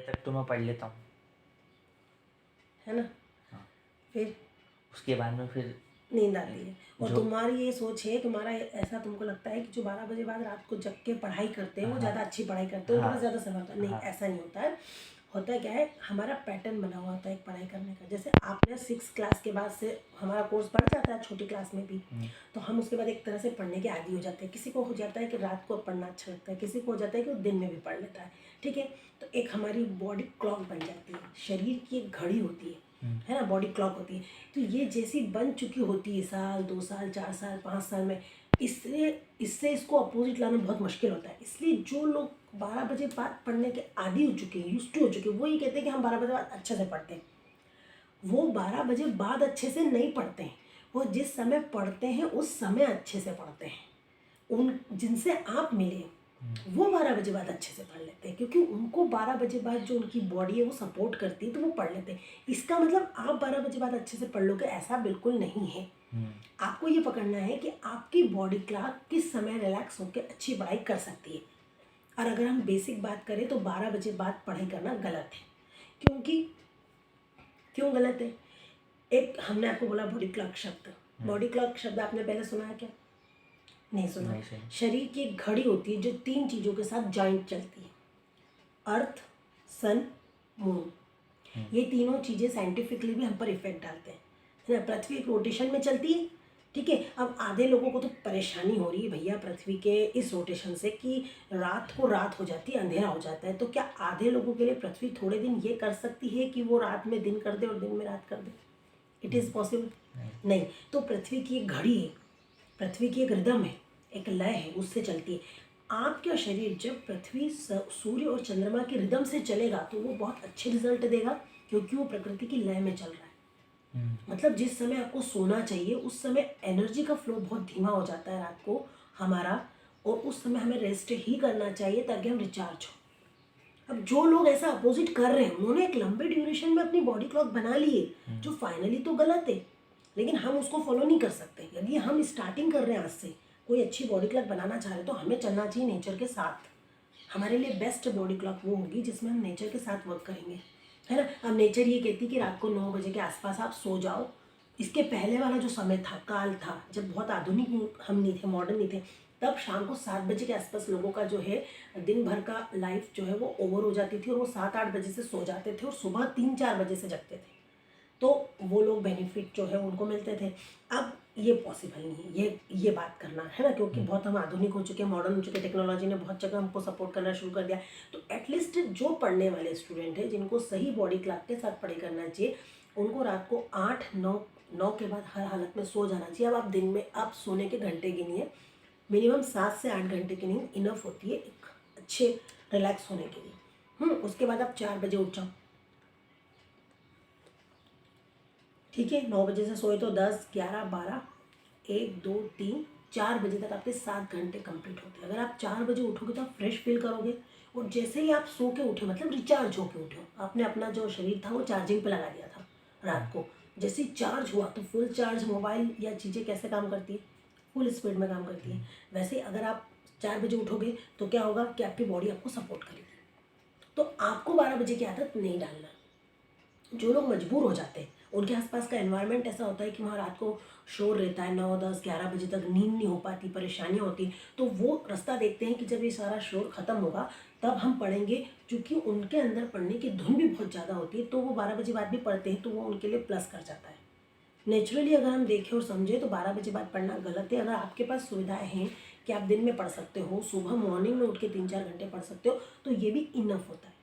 तक तो मैं पढ़ लेता हूँ, है ना। हाँ। फिर उसके बाद में फिर नींद आती है। और जो तुम्हारी ये सोच है, तुम्हारा ऐसा तुमको लगता है कि जो 12 बजे बाद रात को जग के पढ़ाई करते हैं वो हाँ ज़्यादा अच्छी पढ़ाई करते हैं, उनके हाँ पास ज़्यादा समय होता है। नहीं, हाँ ऐसा नहीं होता है। होता है क्या है, हमारा पैटर्न बना हुआ होता है एक पढ़ाई करने का। जैसे आपने 6 क्लास के बाद से हमारा कोर्स बढ़ जाता है छोटी क्लास में भी, तो हम उसके बाद एक तरह से पढ़ने के आदी हो जाते हैं। किसी को हो जाता है कि रात को पढ़ना अच्छा लगता है, किसी को हो जाता है कि वो दिन में भी पढ़ लेता है, ठीक है। तो एक हमारी बॉडी क्लॉक बन जाती है, शरीर की एक घड़ी होती है ना, बॉडी क्लॉक होती है। तो ये जैसी बन चुकी होती है साल 2 साल 4 साल 5 साल में, इससे इसको अपोजिट लाना बहुत मुश्किल होता है। इसलिए जो लोग 12 बजे बाद पढ़ने के आदी हो चुके हैं, यूज्ड टू हो चुके हैं, वो ये कहते हैं कि हम 12 बजे बाद अच्छे से पढ़ते हैं। वो 12 बजे बाद अच्छे से नहीं पढ़ते हैं, वो जिस समय पढ़ते हैं उस समय अच्छे से पढ़ते हैं। उन जिनसे आप मिले वो 12 बजे बाद अच्छे से पढ़ लेते हैं, क्योंकि उनको 12 बजे बाद जो उनकी बॉडी है वो सपोर्ट करती है, तो वो पढ़ लेते हैं। इसका मतलब आप 12 बजे बाद अच्छे से पढ़ लोगे, ऐसा बिल्कुल नहीं है। आपको ये पकड़ना है कि आपकी बॉडी क्लॉक किस समय रिलैक्स होकर अच्छी पढ़ाई कर सकती है। और अगर हम बेसिक बात करें तो 12 बजे बाद पढ़ाई करना गलत है। क्यों गलत है? एक हमने आपको बोला बॉडी क्लॉक शब्द, बॉडी क्लॉक शब्द आपने पहले सुना है क्या? नहीं सुना। शरीर की एक घड़ी होती है जो 3 चीज़ों के साथ जॉइंट चलती है, अर्थ, सन, मून। ये तीनों चीज़ें साइंटिफिकली भी हम पर इफेक्ट डालते हैं, है ना। पृथ्वी एक रोटेशन में चलती है, ठीक है। अब आधे लोगों को तो परेशानी हो रही है भैया पृथ्वी के इस रोटेशन से कि रात को रात हो जाती है, अंधेरा हो जाता है। तो क्या आधे लोगों के लिए पृथ्वी थोड़े दिन ये कर सकती है कि वो रात में दिन कर दे और दिन में रात कर दे? इट इज़ पॉसिबल नहीं। तो पृथ्वी की एक घड़ी है, पृथ्वी की एक रिदम है, एक लय है, उससे चलती है। आपका शरीर जब पृथ्वी सूर्य और चंद्रमा की रिदम से चलेगा तो वो बहुत अच्छे रिजल्ट देगा, क्योंकि वो प्रकृति की लय में चल रहा है। मतलब जिस समय आपको सोना चाहिए उस समय एनर्जी का फ्लो बहुत धीमा हो जाता है रात को हमारा, और उस समय हमें रेस्ट ही करना चाहिए ताकि हम रिचार्ज हो। अब जो लोग ऐसा अपोजिट कर रहे हैं उन्होंने एक लंबे ड्यूरेशन में अपनी बॉडी क्लॉक बना ली है, जो फाइनली तो गलत है, लेकिन हम उसको फॉलो नहीं कर सकते। यदि हम स्टार्टिंग कर रहे हैं आज से, कोई अच्छी बॉडी क्लॉक बनाना चाह रहे हैं, तो हमें चलना चाहिए नेचर के साथ। हमारे लिए बेस्ट बॉडी क्लॉक वो होगी जिसमें हम नेचर के साथ वर्क करेंगे, है ना। अब नेचर ये कहती कि रात को 9 बजे के आसपास आप सो जाओ। इसके पहले वाला जो समय था, काल था, जब बहुत आधुनिक हम नहीं थे, मॉडर्न नहीं थे, तब शाम को 7 बजे के आसपास लोगों का जो है दिन भर का लाइफ जो है वो ओवर हो जाती थी, और वो 7-8 बजे से सो जाते थे और सुबह 3-4 बजे से जगते थे। तो वो लोग बेनिफिट जो है उनको मिलते थे। अब ये पॉसिबल नहीं है ये बात करना, है ना, क्योंकि बहुत हम आधुनिक हो चुके हैं, मॉडर्न हो चुके हैं, टेक्नोलॉजी ने बहुत जगह हमको सपोर्ट करना शुरू कर दिया। तो एटलीस्ट जो पढ़ने वाले स्टूडेंट हैं जिनको सही बॉडी क्लॉक के साथ पढ़ाई करना चाहिए, उनको रात को 8-9 के बाद हर हालत में सो जाना चाहिए। अब आप दिन में आप सोने के घंटे गिनिए, मिनिमम 7 से 8 घंटे की नींद इनफ होती है एक अच्छे रिलैक्स होने के लिए। उसके बाद आप 4 बजे उठ जाओ, ठीक है। 9 बजे से सोए तो 10, 11, 12, 1, 2, 3, 4 बजे तक आपके 7 घंटे कंप्लीट होते हैं। अगर आप 4 बजे उठोगे तो आप फ्रेश फील करोगे, और जैसे ही आप सो के उठे, मतलब रिचार्ज होके उठे, आपने अपना जो शरीर था वो चार्जिंग पे लगा दिया था रात को, जैसे ही चार्ज हुआ तो फुल चार्ज मोबाइल या चीज़ें कैसे काम करती है, फुल स्पीड में काम करती है। वैसे ही अगर आप 4 बजे उठोगे तो क्या होगा कि आपकी बॉडी आपको सपोर्ट करेगी। तो आपको 12 बजे की आदत नहीं डालना। जो लोग मजबूर हो जाते हैं उनके आसपास का एनवायरनमेंट ऐसा होता है कि वहाँ रात को शोर रहता है, 9, 10, 11 बजे तक नींद नहीं हो पाती, परेशानियाँ होती, तो वो रास्ता देखते हैं कि जब ये सारा शोर ख़त्म होगा तब हम पढ़ेंगे। क्योंकि उनके अंदर पढ़ने की धुन भी बहुत ज़्यादा होती है, तो वो 12 बजे बाद भी पढ़ते हैं, तो वो उनके लिए प्लस कर जाता है। नेचुरली अगर हम देखें और समझें तो 12 बजे बाद पढ़ना गलत है। अगर आपके पास सुविधाएँ हैं कि आप दिन में पढ़ सकते हो, सुबह मॉर्निंग में उठ के 3-4 घंटे पढ़ सकते हो, तो ये भी इनफ होता है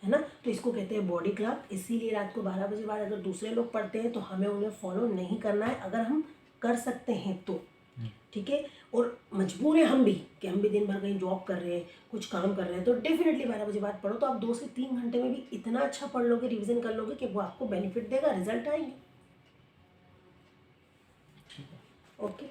ना। तो इसको कहते हैं बॉडी क्लॉक। इसीलिए रात को 12 बजे बाद अगर दूसरे लोग पढ़ते हैं तो हमें उन्हें फॉलो नहीं करना है, अगर हम कर सकते हैं तो, ठीक है। और मजबूर है हम भी कि हम भी दिन भर कहीं जॉब कर रहे हैं, कुछ काम कर रहे हैं, तो डेफिनेटली 12 बजे बाद पढ़ो। तो आप 2 से 3 घंटे में भी इतना अच्छा पढ़ लोगे, रिविजन कर लोगे कि वो आपको बेनिफिट देगा, रिजल्ट आएंगे। ओके।